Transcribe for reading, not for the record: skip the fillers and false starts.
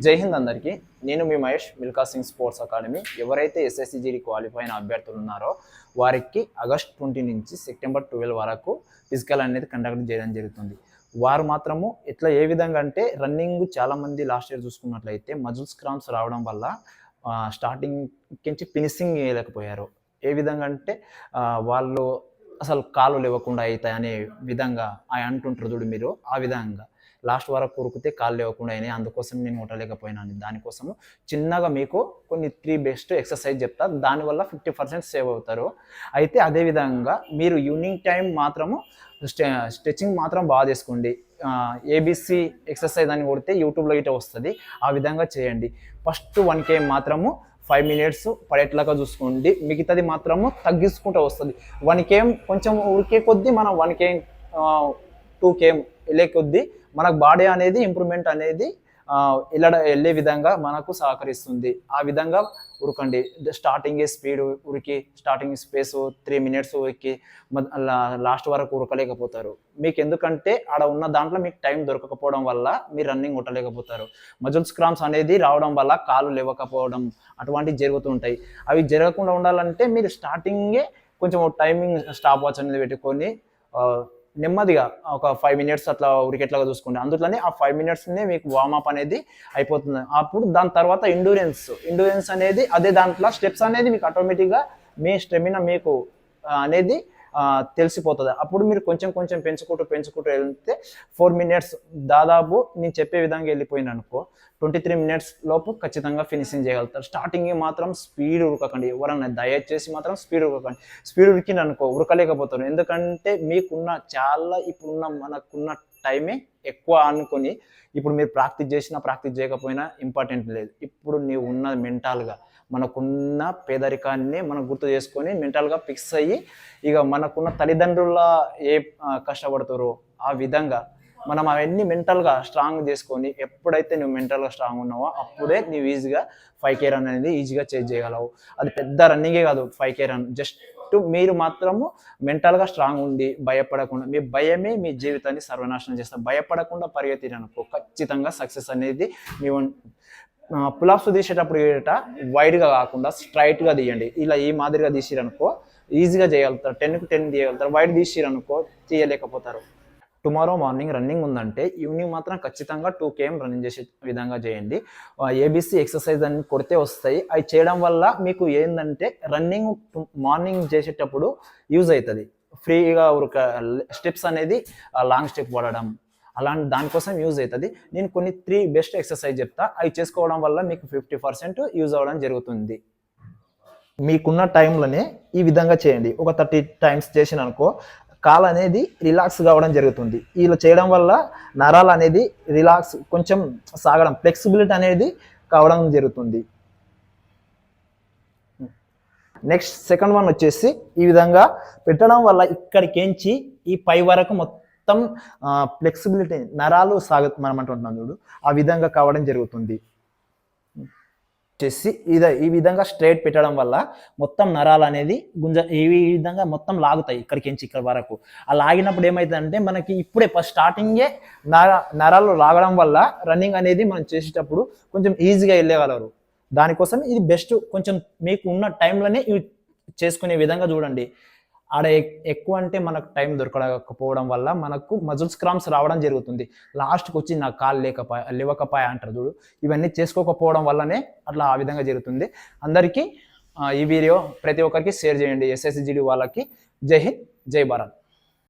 జై హింద్ అందరికీ. నేను మీ మహేష్, మిల్కా సింగ్ స్పోర్ట్స్ అకాడమీ. ఎవరైతే ఎస్ఎస్సిజిడి క్వాలిఫై అయిన అభ్యర్థులు ఉన్నారో వారికి ఆగస్ట్ 20 నుంచి సెప్టెంబర్ 12 వరకు ఫిజికల్ అనేది కండక్ట్ చేయడం జరుగుతుంది. వారు మాత్రము ఏ విధంగా అంటే రన్నింగ్ చాలామంది లాస్ట్ ఇయర్ చూసుకున్నట్లయితే మజిల్స్ క్రాంప్స్ రావడం వల్ల స్టార్టింగ్ నుంచి ఫినిషింగ్ చేయలేకపోయారు. ఏ విధంగా అంటే వాళ్ళు అసలు కాళ్ళు లేవకుండా అవుతాయి అనే విధంగా అంటుంటారు చూడు మీరు. ఆ విధంగా లాస్ట్ వరకు ఉరికితే కాళ్ళు లేవకుండా అయినాయి, అందుకోసం నేను కొట్టలేకపోయినాను. దానికోసము చిన్నగా మీకు కొన్ని 3 బెస్ట్ ఎక్సర్సైజ్ చెప్తా, దానివల్ల 50% సేవ్ అవుతారు. అయితే అదేవిధంగా మీరు ఈవినింగ్ టైం మాత్రము స్ట్రెచింగ్ మాత్రం బాగా చేసుకోండి. ఏబిసి ఎక్సర్సైజ్ అని కొడితే యూట్యూబ్లో ఇట వస్తుంది, ఆ విధంగా చేయండి. ఫస్ట్ 1 km మాత్రము 5 minutes పడేట్లాగా చూసుకోండి, మిగతాది మాత్రము తగ్గించుకుంటూ వస్తుంది. 1 km కొంచెం ఉరికే కొద్దీ మనం 1 km 2 km వెళ్ళే కొద్దీ మనకు బాడీ అనేది ఇంప్రూవ్మెంట్ అనేది వెళ్ళే విధంగా మనకు సహకరిస్తుంది. ఆ విధంగా ఉరకండి. స్టార్టింగ్ స్పీడ్ ఉరికి, స్టార్టింగ్ స్పేస్ 3 minutes ఉరికి లాస్ట్ వరకు ఉరకలేకపోతారు. మీకు ఎందుకంటే ఆడ ఉన్న దాంట్లో మీకు టైం దొరకకపోవడం వల్ల మీరు రన్నింగ్ కొట్టలేకపోతారు. మజిల్స్ క్రాంప్స్ అనేది రావడం వల్ల కాళ్ళు లేవకపోవడం అటువంటివి జరుగుతుంటాయి. అవి జరగకుండా ఉండాలంటే మీరు స్టార్టింగే కొంచెం టైమింగ్ స్టాప్ వాచ్ అనేది పెట్టుకొని నెమ్మదిగా ఒక 5 minutes అట్లా ఉరికెట్లాగా చూసుకోండి. అందులోనే ఆ 5 minutesనే మీకు వార్మప్ అనేది అయిపోతుంది. అప్పుడు దాని తర్వాత ఎండ్యూరెన్స్ అనేది అదే దాంట్లో స్టెప్స్ అనేది మీకు ఆటోమేటిక్గా మీ స్టెమినా మీకు అనేది తెలిసిపోతుంది. అప్పుడు మీరు కొంచెం కొంచెం పెంచుకుంటూ వెళ్తే 4 minutes దాదాపు నేను చెప్పే విధంగా వెళ్ళిపోయిన అనుకో 23 minutes లోపు ఖచ్చితంగా ఫినిషింగ్ చేయగలుగుతారు. స్టార్టింగ్ మాత్రం స్పీడ్ ఉరకకండి. ఎవరన్నా దయచేసి మాత్రం స్పీడ్ ఉరకకండి. స్పీడ్ ఉరికింది అనుకో ఉరకలేకపోతారు. ఎందుకంటే ఇప్పుడున్న మనకున్న టైమే ఎక్కువ అనుకొని ఇప్పుడు మీరు ప్రాక్టీస్ చేయకపోయినా ఇంపార్టెంట్ లేదు. ఇప్పుడు నీవు ఉన్న మెంటల్గా మనకున్న పేదరికాన్ని మనం గుర్తు చేసుకొని మెంటల్గా ఫిక్స్ అయ్యి ఇక మనకున్న తల్లిదండ్రుల కష్టపడతారో ఆ విధంగా మనం అవన్నీ మెంటల్గా స్ట్రాంగ్ చేసుకొని ఎప్పుడైతే నువ్వు మెంటల్గా స్ట్రాంగ్ ఉన్నావో అప్పుడే నువ్వు ఈజీగా 5K రన్ అనేది ఈజీగా చేంజ్ చేయగలవు. అది పెద్ద రన్నింగే కాదు 5K రన్, జస్ట్ మీరు మాత్రము మెంటల్గా స్ట్రాంగ్ ఉండి భయపడకుండా, మీ భయమే మీ జీవితాన్ని సర్వనాశనం చేస్తారు. భయపడకుండా పరిగెత్తిరనుకో ఖచ్చితంగా సక్సెస్ అనేది మీ పులాప్స్ తీసేటప్పుడు వైడ్గా కాకుండా స్ట్రైట్గా తీయండి. ఇలా ఈ మాదిరిగా తీసిరనుకో ఈజీగా చేయగలుగుతారు. 10కి 10 తీయగలుగుతారు. వైడ్ తీసిరనుకో తీయలేకపోతారు. టుమారో మార్నింగ్ రన్నింగ్ ఉందంటే ఈవినింగ్ మాత్రం ఖచ్చితంగా 2 km రన్నింగ్ చేసే విధంగా చేయండి. ఏబిసి ఎక్సర్సైజ్ అన్ని కొడితే వస్తాయి. అవి చేయడం వల్ల మీకు ఏంటంటే రన్నింగ్ మార్నింగ్ చేసేటప్పుడు యూజ్ అవుతుంది. ఫ్రీగా ఒక స్టెప్స్ అనేది లాంగ్ స్టెప్ పడడం అలాంటి దానికోసం యూజ్ అవుతుంది. నేను కొన్ని 3 బెస్ట్ ఎక్సర్సైజ్ చెప్తా, అవి చేసుకోవడం వల్ల మీకు 50% యూజ్ అవ్వడం జరుగుతుంది. మీకున్న టైంలోనే ఈ విధంగా చేయండి. ఒక 30 times చేసిన అనుకో కాలు అనేది రిలాక్స్ కావడం జరుగుతుంది. ఇలా చేయడం వల్ల నరాలు అనేది రిలాక్స్ కొంచెం సాగడం, ఫ్లెక్సిబిలిటీ అనేది కావడం జరుగుతుంది. నెక్స్ట్ సెకండ్ వన్ వచ్చేసి ఈ విధంగా పెట్టడం వల్ల ఇక్కడికేంచి ఈ పై వరకు మొత్తం ఫ్లెక్సిబిలిటీ నరాలు మనం అంటున్నాం చూడు, ఆ విధంగా కావడం జరుగుతుంది. చేసి ఈ విధంగా స్ట్రైట్ పెట్టడం వల్ల మొత్తం నరాలు అనేది ఈ విధంగా మొత్తం లాగుతాయి ఇక్కడికించి ఇక్కడ వరకు. ఆ లాగినప్పుడు ఏమవుతుందంటే మనకి ఇప్పుడే ఫస్ట్ స్టార్టింగే నరాలు లాగడం వల్ల రన్నింగ్ అనేది మనం చేసేటప్పుడు కొంచెం ఈజీగా వెళ్ళగలరు. దానికోసం ఇది బెస్ట్. కొంచెం మీకు ఉన్న టైంలోనే ఇవి చేసుకునే విధంగా చూడండి. ఆడ ఎక్కువ అంటే మనకు టైం దొరకకపోవడం వల్ల మనకు మజిల్స్ క్రాంప్స్ రావడం జరుగుతుంది. లాస్ట్కి వచ్చి నాకు కాలు లేవకపోయా అంటారు చూడు, ఇవన్నీ చేసుకోకపోవడం వల్లనే అట్లా ఆ విధంగా జరుగుతుంది. అందరికీ ఈ వీడియో ప్రతి ఒక్కరికి షేర్ చేయండి. ఎస్ఎస్సిజిడి వాళ్ళకి. జై హింద్, జై భారత్.